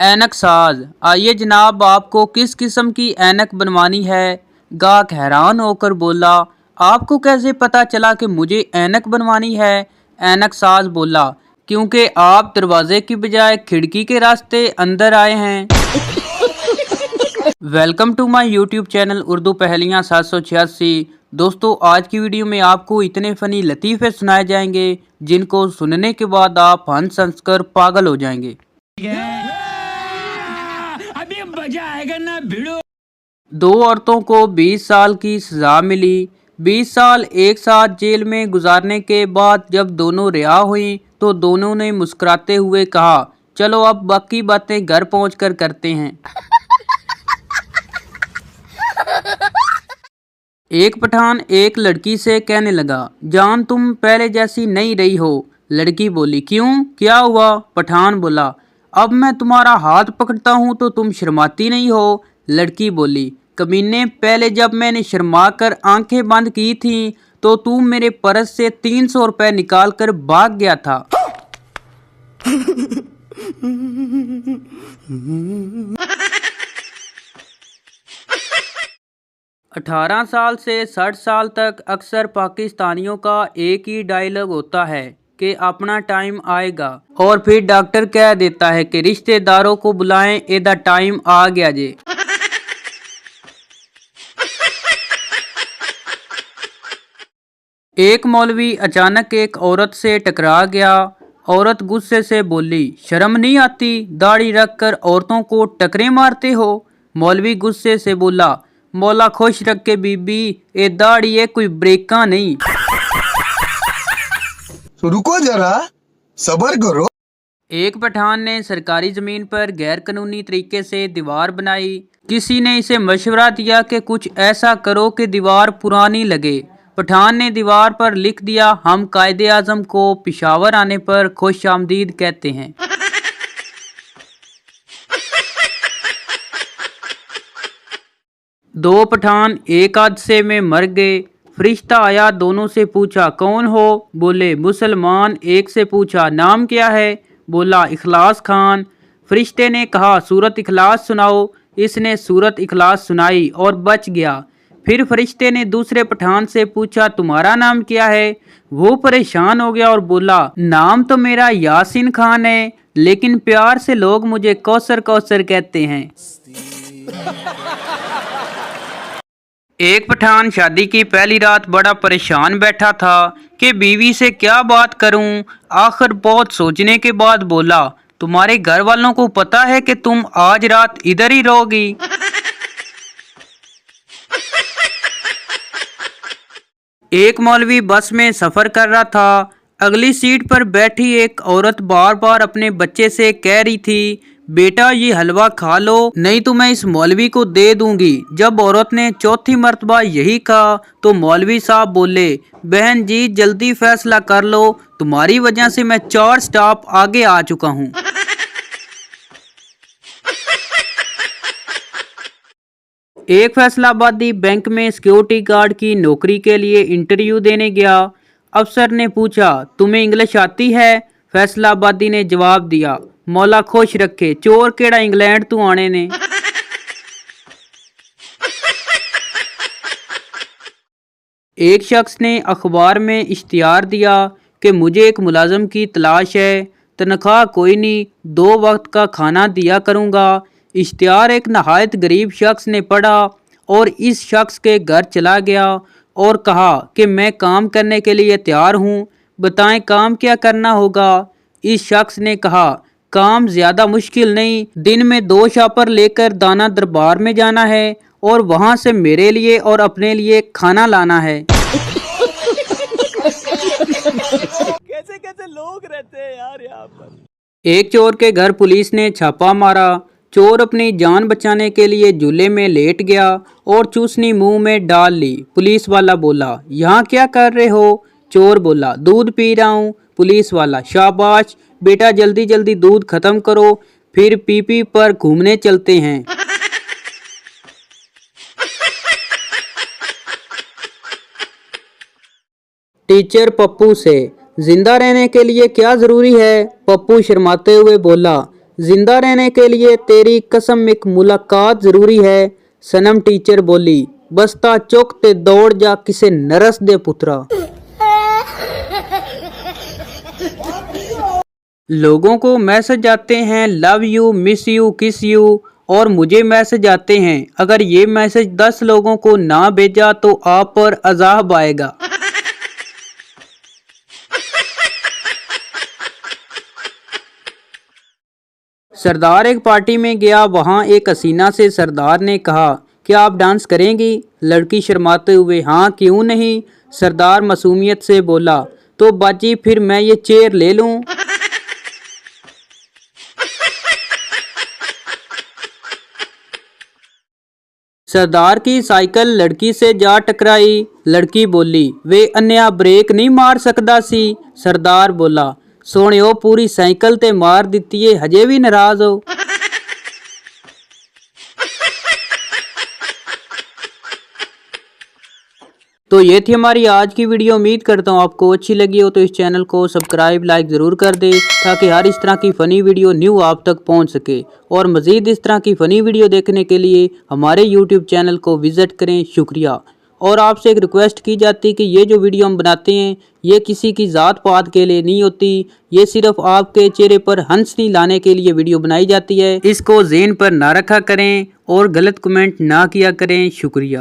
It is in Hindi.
ऐनक साज। आइए जनाब, आपको किस किस्म की ऐनक बनवानी है? गाहक हैरान होकर बोला, आपको कैसे पता चला कि मुझे ऐनक बनवानी है? ऐनक साज बोला, क्योंकि आप दरवाजे की बजाय खिड़की के रास्ते अंदर आए हैं। Welcome to my YouTube channel Urdu पहेलियाँ 786। दोस्तों, आज की वीडियो में आपको इतने फनी लतीफ़े सुनाए जाएंगे जिनको सुनने के बाद आप हंस हंस कर पागल हो जाएंगे। अभी मजा आएगा ना भिड़ो। दो औरतों को 20 साल की सजा मिली। 20 साल एक साथ जेल में गुजारने के बाद जब दोनों रिहा हुई तो दोनों ने मुस्कुराते हुए कहा, चलो अब बाकी बातें घर पहुंचकर करते हैं। एक पठान एक लड़की से कहने लगा, जान तुम पहले जैसी नहीं रही हो। लड़की बोली, क्यों, क्या हुआ? पठान बोला, अब मैं तुम्हारा हाथ पकड़ता हूँ तो तुम शर्माती नहीं हो। लड़की बोली, कमीने, पहले जब मैंने शर्मा कर आंखें बंद की थी तो तू मेरे पर्स से 300 रुपए निकाल कर भाग गया था। 18 साल से 60 साल तक अक्सर पाकिस्तानियों का एक ही डायलॉग होता है कि अपना टाइम आएगा, और फिर डॉक्टर कह देता है कि रिश्तेदारों को बुलाएं, एदा टाइम आ गया जे। एक मौलवी अचानक एक औरत से टकरा गया। औरत गुस्से से बोली, शर्म नहीं आती, दाढ़ी रखकर औरतों को टकरे मारते हो? मौलवी गुस्से से बोला, मौला खुश रखे बीबी, ए दाढ़ी है कोई ब्रेका नहीं। तो रुको जरा, सब्र करो। एक पठान ने सरकारी जमीन पर गैर कानूनी तरीके से दीवार बनाई। किसी ने इसे मशवरा दिया कि कुछ ऐसा करो कि दीवार पुरानी लगे। पठान ने दीवार पर लिख दिया, हम कायदे आजम को पिशावर आने पर खुश आमदीद कहते हैं। दो पठान एक हादसे में मर गए। फरिश्ता आया, दोनों से पूछा, कौन हो? बोले, मुसलमान। एक से पूछा, नाम क्या है? बोला, इखलास खान। फरिश्ते ने कहा, सूरत इखलास सुनाओ। इसने सूरत इखलास सुनाई और बच गया। फिर फरिश्ते ने दूसरे पठान से पूछा, तुम्हारा नाम क्या है? वो परेशान हो गया और बोला, नाम तो मेरा यासीन खान है, लेकिन प्यार से लोग मुझे कौसर कौसर कहते हैं। एक पठान शादी की पहली रात बड़ा परेशान बैठा था कि बीवी से क्या बात करूं। आखिर बहुत सोचने के बाद बोला, तुम्हारे घर वालों को पता है कि तुम आज रात इधर ही रहोगी? एक मौलवी बस में सफर कर रहा था। अगली सीट पर बैठी एक औरत बार बार अपने बच्चे से कह रही थी, बेटा ये हलवा खा लो, नहीं तो मैं इस मौलवी को दे दूंगी। जब औरत ने चौथी मर्तबा यही कहा तो मौलवी साहब बोले, बहन जी जल्दी फैसला कर लो, तुम्हारी वजह से मैं 4 स्टॉप आगे आ चुका हूँ। एक फैसलाबादी बैंक में सिक्योरिटी गार्ड की नौकरी के लिए इंटरव्यू देने गया। अफसर ने पूछा, तुम्हें इंग्लिश आती है? फैसलाबादी ने जवाब दिया, मौला खुश रखे, चोर केड़ा इंग्लैंड तू आने ने। एक शख्स ने अखबार में इश्तिहार दिया कि मुझे एक मुलाजम की तलाश है, तनख्वाह कोई नहीं, 2 वक्त का खाना दिया करूँगा। इश्तिहार एक नहायत गरीब शख्स ने पढ़ा और इस शख्स के घर चला गया और कहा कि मैं काम करने के लिए तैयार हूँ, बताएं काम क्या करना होगा। इस शख्स ने कहा, काम ज़्यादा मुश्किल नहीं, दिन में 2 शापर लेकर दाना दरबार में जाना है और वहाँ से मेरे लिए और अपने लिए खाना लाना है। कैसे कैसे लोग रहते हैं यार यहाँ पर। एक चोर के घर पुलिस ने छापा मारा। चोर अपनी जान बचाने के लिए झूले में लेट गया और चूसनी मुंह में डाल ली। पुलिस वाला बोला, यहाँ क्या कर रहे हो? चोर बोला, दूध पी रहा हूँ। पुलिस वाला, शाबाश बेटा, जल्दी जल्दी दूध खत्म करो, फिर पीपी पर घूमने चलते हैं। टीचर पप्पू से, जिंदा रहने के लिए क्या जरूरी है? पप्पू शर्माते हुए बोला, जिंदा रहने के लिए तेरी कसम एक मुलाकात जरूरी है। सनम टीचर बोली, बस्ता चुक ते दौड़ जा किसे नरस दे पुत्रा। लोगों को मैसेज आते हैं लव यू, मिस यू, किस यू, और मुझे मैसेज आते हैं अगर ये मैसेज 10 लोगों को ना भेजा तो आप पर अजाब आएगा। सरदार एक पार्टी में गया, वहां एक हसीना से सरदार ने कहा, क्या आप डांस करेंगी? लड़की शर्माते हुए, हाँ क्यों नहीं। सरदार मासूमियत से बोला, तो बाजी फिर मैं ये चेयर ले लूं। सरदार की साइकिल लड़की से जा टकराई। लड़की बोली, वे अन्या ब्रेक नहीं मार सकदा सी। सरदार बोला, सोनियो पूरी साइकिल ते मार दिती है, हजे भी नाराज हो। तो ये थी हमारी आज की वीडियो। उम्मीद करता हूँ आपको अच्छी लगी हो, तो इस चैनल को सब्सक्राइब लाइक ज़रूर कर दे ताकि हर इस तरह की फ़नी वीडियो न्यू आप तक पहुँच सके। और मज़ीद इस तरह की फ़नी वीडियो देखने के लिए हमारे यूट्यूब चैनल को विज़िट करें। शुक्रिया। और आपसे एक रिक्वेस्ट की जाती कि ये जो वीडियो हम बनाते हैं ये किसी की ज़ात पात के लिए नहीं होती, ये सिर्फ आपके चेहरे पर हंसी लाने के लिए वीडियो बनाई जाती है। इसको ज़हन पर ना रखा करें और गलत कमेंट ना किया करें। शुक्रिया।